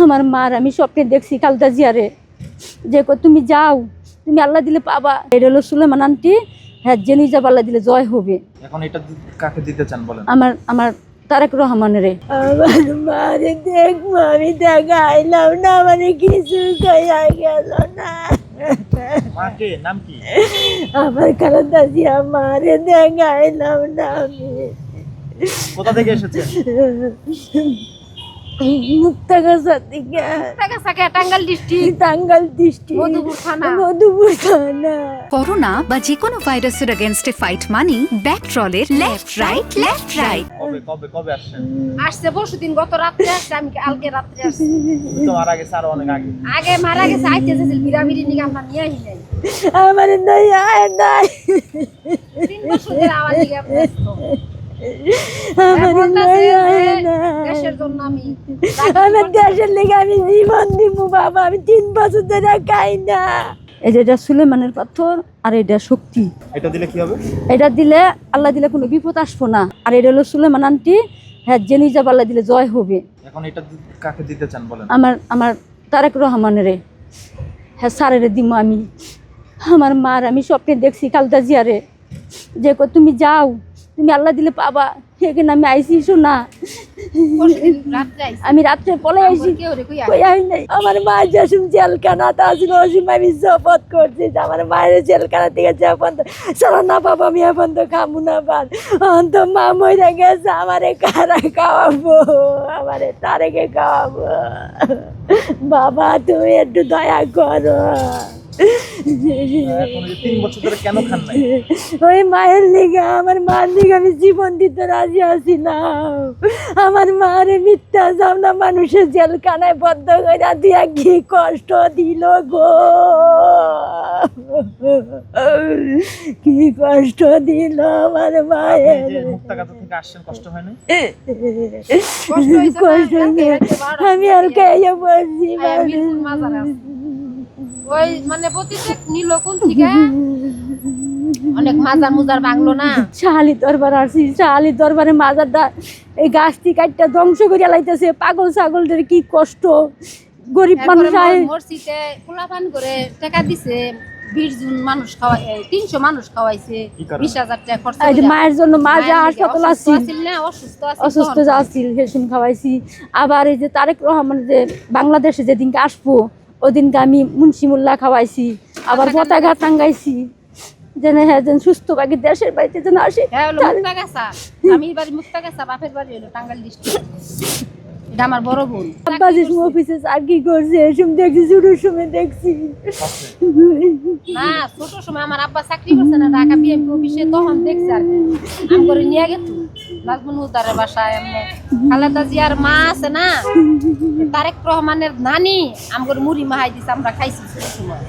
আমার মার আমি স্বপ্নে দেখছি খালেদা জিয়ারে, যে তুমি যাও, তুমি আল্লাহ দিলে পাবা। এটা হলো সুলেমান আন্টি, হ্যাঁ জেনে যাব, আল্লাহ দিলে জয় হবে। এখন এটা কাকে দিতে চান বলেন? আমার তারেক রহমানের। আমার মারে দেখবো, আমি দেখাইলাম না, মানে কিছু খাইয়া গেল না। মাকে নাম কি? আমার খালেদা জিয়া মারে দেখাইলাম না আমি। কোথা থেকে এসেছেন? মুক্তাগাছা থেকে। টাঙ্গাইল ডিস্ট্রিক্ট, টাঙ্গাইল ডিস্ট্রিক্ট, মধুপুর থানা। মধুপুর থানা। করোনা বা যে কোনো ভাইরাসের এগেইনস্টে ফাইট মানি ব্যাকট্রলের লেফট রাইট লেফট রাইট। কবে আসছেন? আসছে পরশুদিন, গত রাত্রে আসছে, আমি কালকে রাত্রে আসছি। তো মারা গেছে আরো অনেক আগে। আগে মারা গেছে, আইতে এসেছিল বিরাবিরি নিয়ে, আমরা নিয়ে আহি নাই। আমার নাই আয় নাই, 3 বছর ধরে আমার দিকে ব্যস্ত। আমার নাই আয় নাই। দেশের জন্য আমি আমার দেশের লেগে আমি জীবন দিব বাবা, আমি 3 বছর ধরে খাই না। এই যে এটা সুলেমানের পাথর, আর এটা শক্তি। এটা দিলে কি হবে? এটা দিলে আল্লাহ দিলে কোনো বিপদ আসবো না। আর এটা হলো সুলেমান আন্টি, হ্যাঁ জেনে যাব, আল্লাহ দিলে জয় হবে। এখন এটা কাকে দিতে চান বলেন? আমার তারেক রহমানের, হ্যাঁ স্যারের দিব আমি। আমার মার আমি স্বপ্নে দেখছি খালেদা জিয়ারে, যে তুমি যাও, তুমি আল্লাহ দিলে পাবা। এখানে আমি আইসি শোনা, পরশুদিন রাত্রে আইছি। আমি রাত্রে পলে আইসি, কেউ রে কই কই আই নাই। আমার মা যখন জেলখানাতে আসলো, ওই সময় আমি শপথ করছি যে আমার মায়ের জেলখানা থেকে যে পর্যন্ত চলো না বাবা, আমি এখন তো খাবো না ভাত। অন্ত মা মরে গেছে, আমারে কারা খাওয়াবো, আমারে তারেকে খাওয়াবো। বাবা তুমি একটু দয়া করো। এখন এই 3 বছর ধরে কেন খান নাই? ওই মায়ের লিগে, আমার মার লিগে আমি জীবন দিতে রাজি আছি না। আমার মারে মিথ্যা সামনা মানুষের জেলখানায় বদ্ধ করে দিয়া কি কষ্ট দিল গো, কি কষ্ট দিল আমার মায়ের। আপনি যে মুক্তাগাছা থেকে আসছেন, কষ্ট হয় না? কষ্ট হইছে না, কষ্ট কালকে নেই। রাত্রে 12 আমি আর খাইয়া বলছি মিরপুর মাজারে আছে। ওই মানে প্রতিটা নিল কোন থেকে অনেক মাজার মুজার ভাঙলো না। শাহালি দরবার আসছি, শাহালি দরবারে মাজারটা এই গাছটি কাটটা ধ্বংস করে লাইতেছে। পাগল ছাগলদের কি কষ্ট, গরিব মানুষ আয়। মসজিদে পোলাপান করে টাকা দিছে, 20 জন মানুষ খাওয়াই, 300 মানুষ খাওয়াইছে, কি কারণে? 20,000 টাকা খরচ এই যে করে। মায়ের জন্য মা যে মায়ের হাসপাতাল লেগে আসছিল, অসুস্থ না, অসুস্থ তখন। যা আসছিল হেসুন খাওয়াইছি। আবার এই যে তারেক রহমান যে বাংলাদেশে যেদিনকে আসবো, ওদিনকে আমি মুন্সিমুল্লাহ খাওয়াইছি, আবার পতাকা টাঙ্গাইছি, যেন হ্যাঁ যেন সুস্থ বাকি দেশের বাড়িতে যেন আসে। হ্যাঁ হলো মুক্তাগাছা, আমি বাড়ি মুক্তাগাছা, বাপের বাড়ি হলো টাঙ্গাইল ডিস্ট্রিক্ট। এটা আমার বড় বোন। আব্বাজির অফিসে চাকরি করছে, এসব দেখছি, ছোটোর সময় দেখছি। না ছোট সময় আমার আব্বা চাকরি করছে না ঢাকা বিএমপি অফিসে, তখন দেখছি আর কি। আমি করে নিয়ে গেছি নাজমুল হুদারের বাসায়। এমনি খালেদা জিয়ার মা আছে না, তারেক রহমানের নানি আমগর মুড়ি মাহাই দিছে, আমরা খাইছি ছোট সময়।